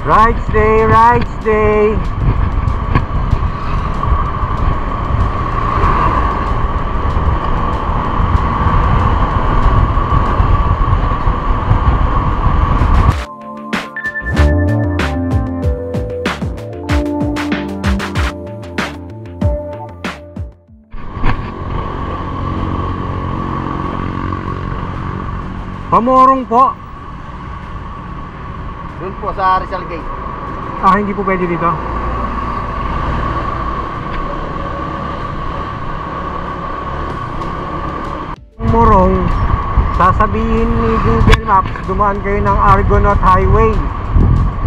Rides day, rides day. Pamorong po. Doon po sa Rizal Gate. Hindi po pwede dito. Morong, sasabihin ni Google Maps, dumaan kayo ng Argonaut Highway.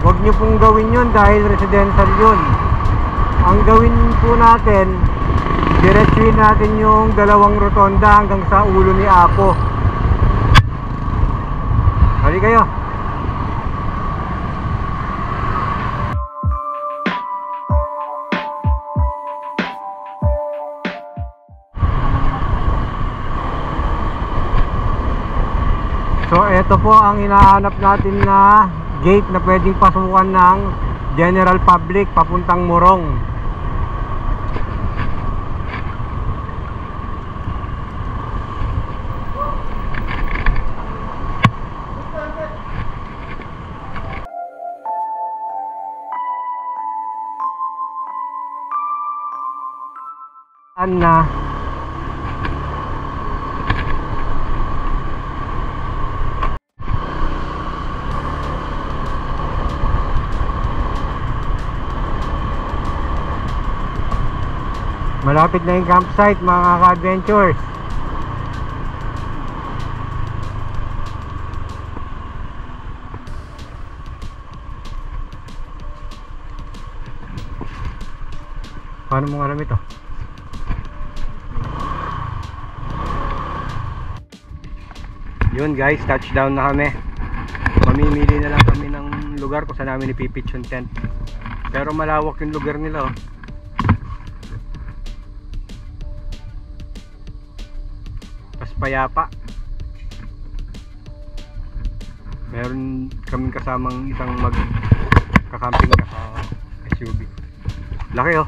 Huwag nyo pong gawin yun dahil residential yun. Ang gawin po natin, diretsuin natin yung dalawang rotonda hanggang sa ulo ni Apo. Hali kayo. So ito po ang hinahanap natin na gate na pwedeng pasukan ng general public papuntang Morong. Na malapit na yung campsite mga ka-adventures. Paano mo alam ito? Yun guys, touchdown na kami. Mamimili na lang kami ng lugar kung saan namin ipipitch yung tent. Pero malawak yung lugar nila oh. Mas payapa. Meron kaming kasamang isang magkakamping na SUV. Laki oh.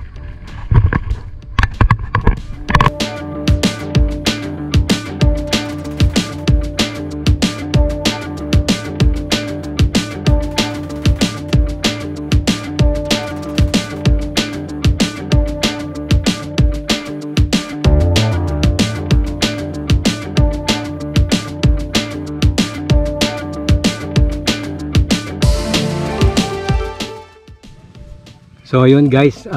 So yun guys,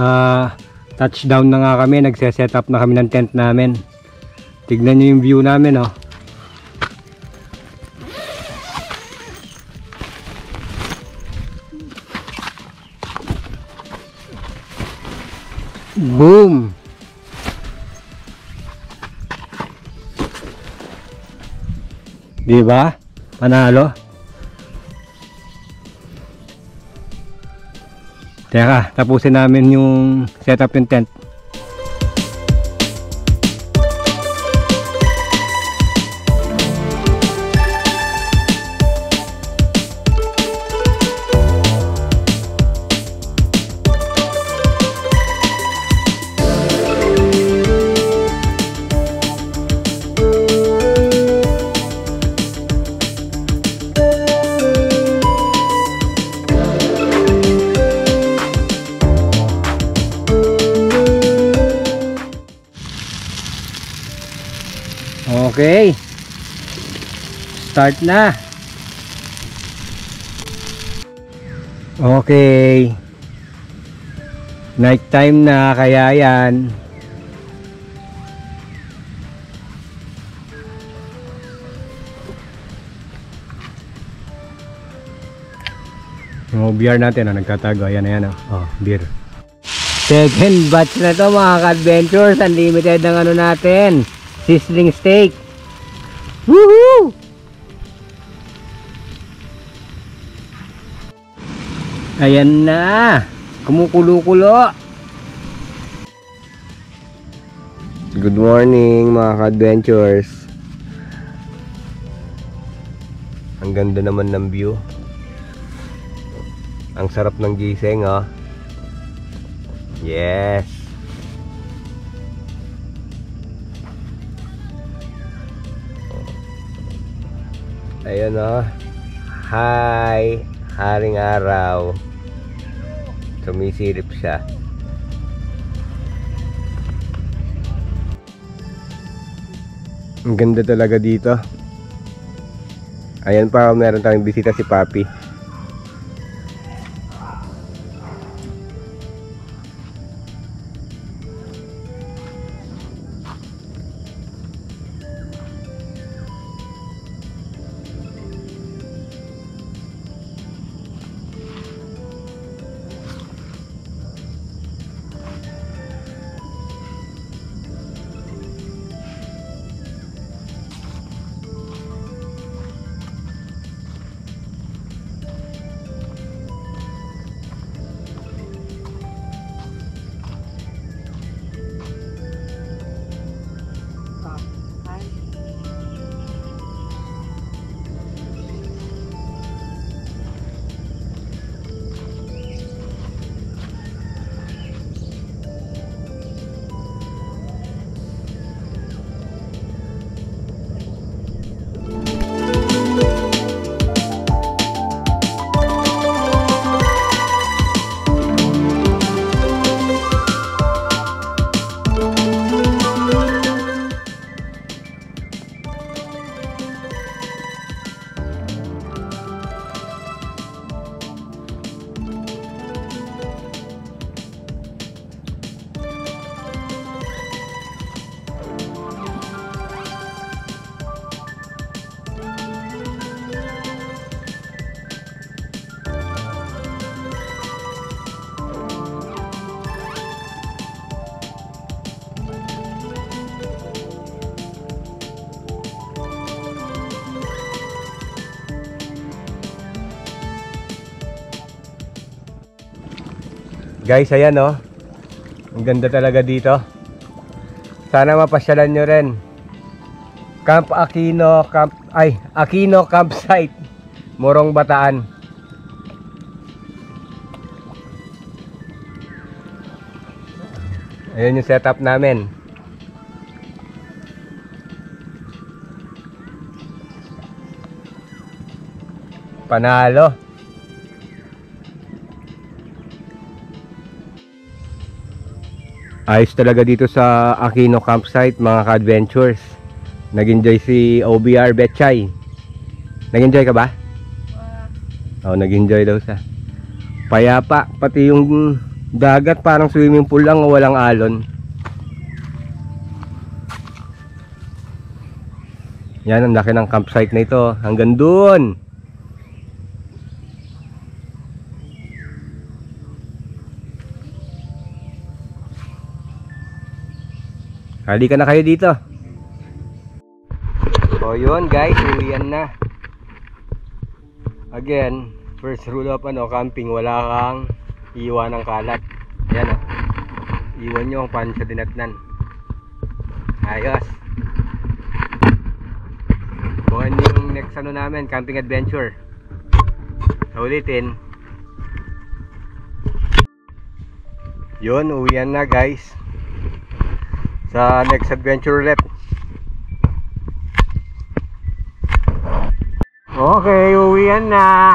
touchdown na nga kami, nagse-set up na kami ng tent namin. Tignan nyo yung view namin oh. Boom! Diba? Panalo? Teka, tapusin namin yung setup yung tent. Okay, start na. Okay, night time na, kaya yan. Yung beer natin nagtatago, ayan ayan oh, beer. Second batch na to mga ka-adventures, unlimited ng ano natin, sizzling steak. Woohoo! Ayan na, kumukulo-kulo. Good morning mga ka-adventures. Ang ganda naman ng view. Ang sarap ng gising, oh. Yes. Ayun, oh. Hi, haring araw. Sumisilip siya. Ang ganda talaga dito. Ayan pa, meron tayong bisita si Papi. Guys, ayan, oh. Ang ganda talaga dito. Sana mapasyalan nyo rin. Camp Aquino, Aquino Campsite, Morong, Bataan. Ayan yung setup namin. Panalo. Ayos talaga dito sa Aquino Campsite, mga ka-adventures. Nag-enjoy si OBR Betchay. Nag-enjoy ka ba? Oo, nag-enjoy daw siya. Payapa, pati yung dagat parang swimming pool lang o walang alon. Yan, ang laki ng campsite na ito. Hanggang doon. Halika na kayo dito. O yun guys, uwian na. Again, first rule of camping, wala kang iwan ng kalat. Ayan, o. Iwan nyo ang paano siya dinatnan. Ayos. Bukan yung next namin, camping adventure. Ulitin. Yun, uwian na guys. Sa next adventure ulit. Okay, uwian na.